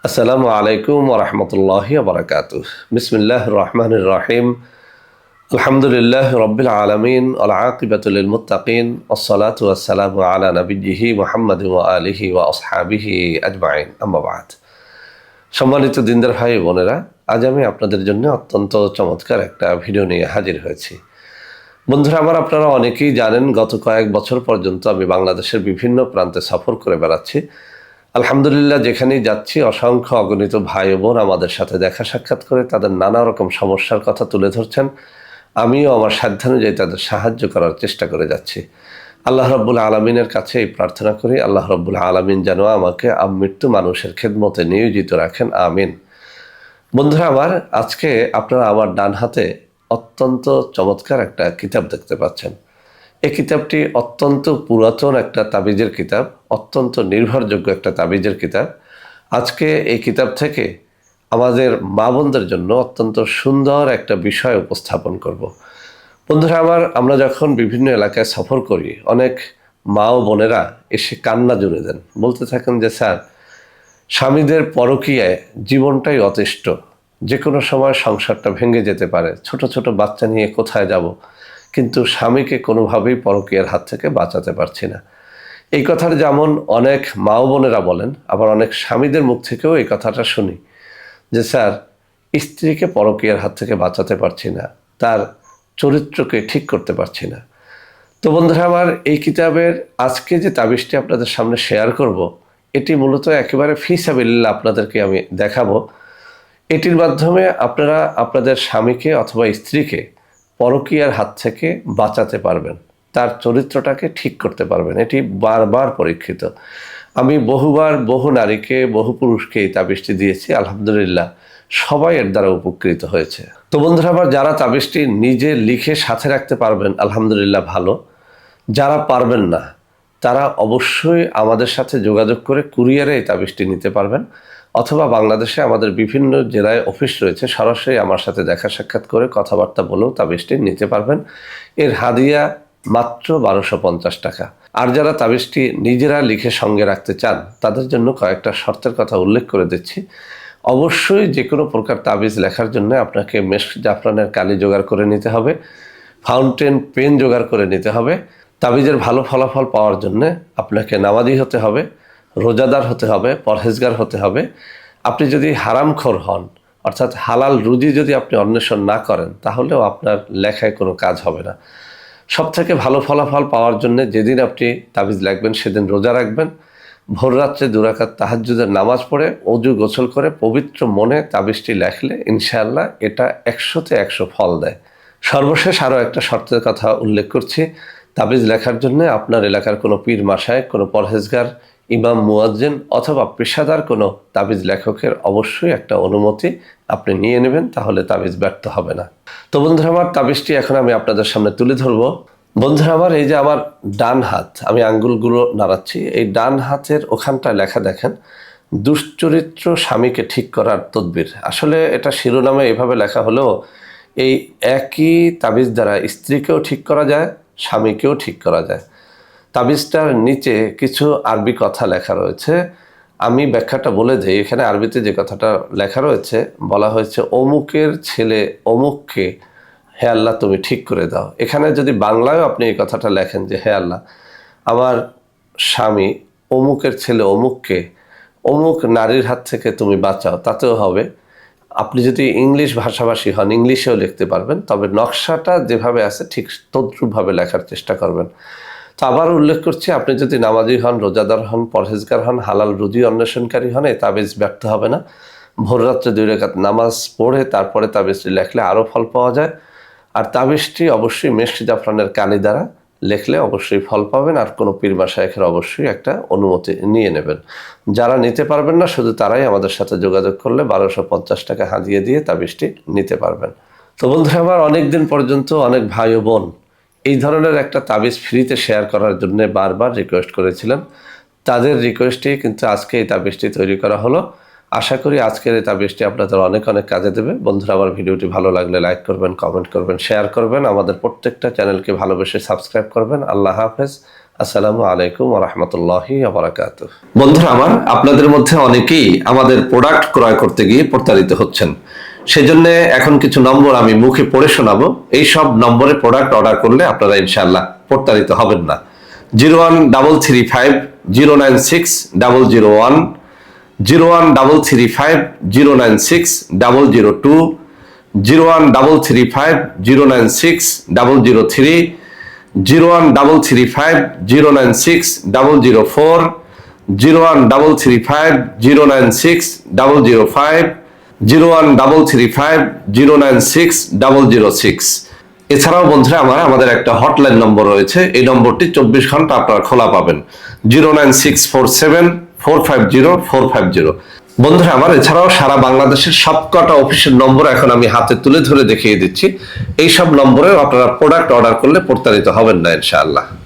আসসালামু আলাইকুম ওয়া রাহমাতুল্লাহি ওয়া বারাকাতুহু। বিসমিল্লাহির রহমানির রহিম। আলহামদুলিল্লাহি রাব্বিল আলামিন ওয়াল আকিবাতু লিল মুত্তাকিন ওয়াসসালাতু ওয়াসসালামু আলা নাবিয়্যিহি মুহাম্মাদিন ওয়া আলিহি ওয়া আসহাবিহি আজমাইন। আম্মা বা'দ। সম্মানিত দিনদার ভাই বোনেরা, আজ আমি আপনাদের জন্য অত্যন্ত চমৎকার একটা ভিডিও নিয়ে হাজির হয়েছি। বন্ধুরা আমার, আপনারা অনেকেই জানেন গত কয়েক বছর পর্যন্ত আমি বাংলাদেশের বিভিন্ন প্রান্তে সফর করে বেড়াচ্ছি। আলহামদুলিল্লাহ, যেখানেই যাচ্ছি অসংখ্য অগণিত ভাই ও বোন আমাদের সাথে দেখা সাক্ষাৎ করে তাদের নানা রকম সমস্যার কথা তুলে ধরছেন। আমিও আমার সাধ্যানুযায়ী তাদের সাহায্য করার চেষ্টা করে যাচ্ছি। আল্লাহ রাব্বুল আলামিনের কাছে এই প্রার্থনা করি, আল্লাহ রাব্বুল আলামিন যেন আমাকে আমৃত্যু মানুষের খেদমতে নিয়োজিত রাখেন, আমিন। বন্ধুরা আমার, আজকে আপনারা আমার ডান হাতে অত্যন্ত চমৎকার একটা কিতাব দেখতে পাচ্ছেন। এই কিতাবটি অত্যন্ত পুরাতন একটা তাবিজের কিতাব, অত্যন্ত নির্ভরযোগ্য একটা তাবিজের কিতাব। আজকে এই কিতাব থেকে আমাদের মা বোনদের জন্য অত্যন্ত সুন্দর একটা বিষয় উপস্থাপন করব। বন্ধুরা আমার, আমরা যখন বিভিন্ন এলাকায় সফর করি, অনেক মা ও বোনেরা এসে কান্না জুড়ে দেন, বলতে থাকেন যে স্যার, স্বামীদের পরকীয়ায় জীবনটাই অতিষ্ঠ, যে কোনো সময় সংসারটা ভেঙে যেতে পারে, ছোট ছোট বাচ্চা নিয়ে কোথায় যাব, কিন্তু স্বামীকে কোনোভাবেই পরকীয়ার হাত থেকে বাঁচাতে পারছি না। এই কথাটা যেমন অনেক মা ও বোনেরা বলেন, আবার অনেক স্বামীদের মুখ থেকেও এই কথাটা শুনি যে স্যার, স্ত্রীকে পরকীয়ার হাত থেকে বাঁচাতে পারছি না, তার চরিত্রকে ঠিক করতে পারছি না। তো বন্ধুরা আমার, এই কিতাবের আজকে যে তাবিজটি আপনাদের সামনে শেয়ার করব, এটি মূলত একেবারে ফি সাবিলিল্লাহ আপনাদেরকে আমি দেখাবো। এটির মাধ্যমে আপনারা আপনাদের স্বামীকে অথবা স্ত্রীকে পরকীয়ার হাত থেকে বাঁচাতে পারবেন, তার চরিত্রটাকে ঠিক করতে পারবেন। এটি বারবার পরীক্ষিত। আমি বহুবার বহু নারীকে, বহু পুরুষকে এই তাবিজটি দিয়েছি, আলহামদুলিল্লাহ সবাই এর দ্বারা উপকৃত হয়েছে। তো বন্ধুরা আমার, যারা তাবিজটি নিজে লিখে সাথে রাখতে পারবেন আলহামদুলিল্লাহ ভালো, যারা পারবেন না তারা অবশ্যই আমাদের সাথে যোগাযোগ করে কুরিয়ারে এই তাবিজটি নিতে পারবেন, অথবা বাংলাদেশে আমাদের বিভিন্ন জেলায় অফিস রয়েছে, সরাসরি আমার সাথে দেখা সাক্ষাৎ করে কথাবার্তা বলেও তাবিজটি নিতে পারবেন। এর হাদিয়া মাত্র 1250 টাকা। আর যারা তাবিজটি নিজেরা লিখে সঙ্গে রাখতে চান তাদের জন্য কয়েকটা শর্তের কথা উল্লেখ করে দিচ্ছি। অবশ্যই যে কোনো প্রকার তাবিজ লেখার জন্য আপনাকে মেশক জাফরানের কালি জোগাড় করে নিতে হবে, ফাউন্টেন পেন জোগাড় করে নিতে হবে। তাবিজের ভালো ফলাফল পাওয়ার জন্য আপনাকে নামাজি হতে হবে, রোজাদার হতে হবে, পরহেজগার হতে হবে। আপনি যদি হারামখোর হন, অর্থাৎ হালাল রুজি যদি আপনি অন্বেষণ না করেন, তাহলেও আপনার লেখায় কোনো কাজ হবে না। সব থেকে ভালো ফলাফল পাওয়ার জন্য যেদিন আপনি তাবিজ লিখবেন সেদিন রোজা রাখবেন, ভোর রাত্রে 2 রাকাত তাহাজ্জুদের নামাজ পড়ে ওযু গোসল করে পবিত্র মনে তাবিজটি লেখলে ইনশাআল্লাহ এটা 100তে 100 ফল দেয়। সর্বশেষ আরও একটা শর্তের কথা উল্লেখ করছি। তাবিজ লেখার জন্য আপনার এলাকার কোনো পীর মাশায়েখ, কোনো পরহেজগার, ইমাম, মুয়াজ্জিন অথবা পেশাদার কোনো তাবিজ লেখকের অবশ্যই একটা অনুমতি আপনি নিয়ে নেবেন, তাহলে তাবিজ ব্যর্থ হবে না। তো বন্ধুরা আমার, তাবিজটি এখন আমি আপনাদের সামনে তুলে ধরবো। বন্ধুরা আমার, এই যে আমার ডান হাত, আমি আঙ্গুলগুলো নাড়াচ্ছি, এই ডান হাতের ওখানটায় লেখা দেখেন, দুশ্চরিত্র স্বামীকে ঠিক করার তদবির। আসলে এটা শিরোনামে এভাবে লেখা হলেও এই একই তাবিজ দ্বারা স্ত্রীকেও ঠিক করা যায়, স্বামীকেও ঠিক করা যায়। তাবিজটার নিচে কিছু আরবি কথা লেখা রয়েছে, আমি ব্যাখ্যাটা বলে দিই। এখানে আরবিতে যে কথাটা লেখা রয়েছে, বলা হয়েছে অমুকের ছেলে অমুককে হে আল্লাহ তুমি ঠিক করে দাও। এখানে যদি বাংলায়ও আপনি এই কথাটা লেখেন যে হে আল্লাহ, আমার স্বামী অমুকের ছেলে অমুককে অমুক নারীর হাত থেকে তুমি বাঁচাও, তাতেও হবে। আপনি যদি ইংলিশ ভাষাভাষী হন, ইংলিশেও লিখতে পারবেন, তবে নকশাটা যেভাবে আছে ঠিক তদ্রূপভাবে লেখার চেষ্টা করবেন। তো আবার উল্লেখ করছি, আপনি যদি নামাজি হন, রোজাদার হন, পরহেজগার হন, হালাল রুজি অন্বেষণকারী হন, এই তাবিজ ব্যর্থ হবে না। ভোর রাত্রে 2 রাকাত নামাজ পড়ে তারপরে তাবিজটি লেখলে আরও ফল পাওয়া যায়। আর তাবিজটি অবশ্যই মেশক জাফরানের কালি দ্বারা লেখলে অবশ্যই ফল পাবেন। আর কোনো পীর মাশায়েখের অবশ্যই একটা অনুমতি নিয়ে নেবেন। যারা নিতে পারবেন না, শুধু তারাই আমাদের সাথে যোগাযোগ করলে 1250 টাকা হাদিয়া দিয়ে তাবিজটি নিতে পারবেন। তো বন্ধুরা আমার, অনেকদিন পর্যন্ত অনেক ভাই ও বোন এই ধরনের একটা তাবিজ ফ্রিতে শেয়ার করার জন্য বারবার রিকোয়েস্ট করেছিলেন। তাদের রিকোয়েস্টে কিন্তু আজকে এই তাবিজটি তৈরি করা হলো। আশা করি আজকের এই তাবিজটি আপনাদের অনেক অনেক কাজে দেবে। বন্ধুরা আমার, ভিডিওটি ভালো লাগলে লাইক করবেন, কমেন্ট করবেন, শেয়ার করবেন। আমাদের প্রত্যেকটা চ্যানেলকে ভালোবেসে সাবস্ক্রাইব করবেন। আল্লাহ হাফেজ। আসসালামু আলাইকুম ওয়া রাহমাতুল্লাহি ওয়া বারাকাতুহু। বন্ধুরা আমার, আপনাদের মধ্যে অনেকেই আমাদের প্রোডাক্ট ক্রয় করতে গিয়ে প্রতারিত হচ্ছেন। সেজন্য এখন কিছু নম্বর আমি মুখে পড়ে শোনাবো। এই সব নম্বরে প্রোডাক্ট অর্ডার করলে আপনারা ইনশাআল্লাহ প্রতারিত হবেন না। 01335096001, 01335096002, 01335096003, 01335096004, 01335096005, 01335096006। এছাড়াও বন্ধুরা আমাদের একটা হটলাইন নম্বর রয়েছে। এই নম্বরটি 24 ঘন্টা আপনারা খোলা পাবেন, 09647450450। বন্ধুরা এছাড়াও সারা বাংলাদেশের সবকটা অফিসের নম্বর এখন আমি হাতে তুলে ধরে দেখিয়ে দিচ্ছি। এই সব নম্বরে আপনারা প্রোডাক্ট অর্ডার করলে প্রতারিত হবেন না ইনশাআল্লাহ।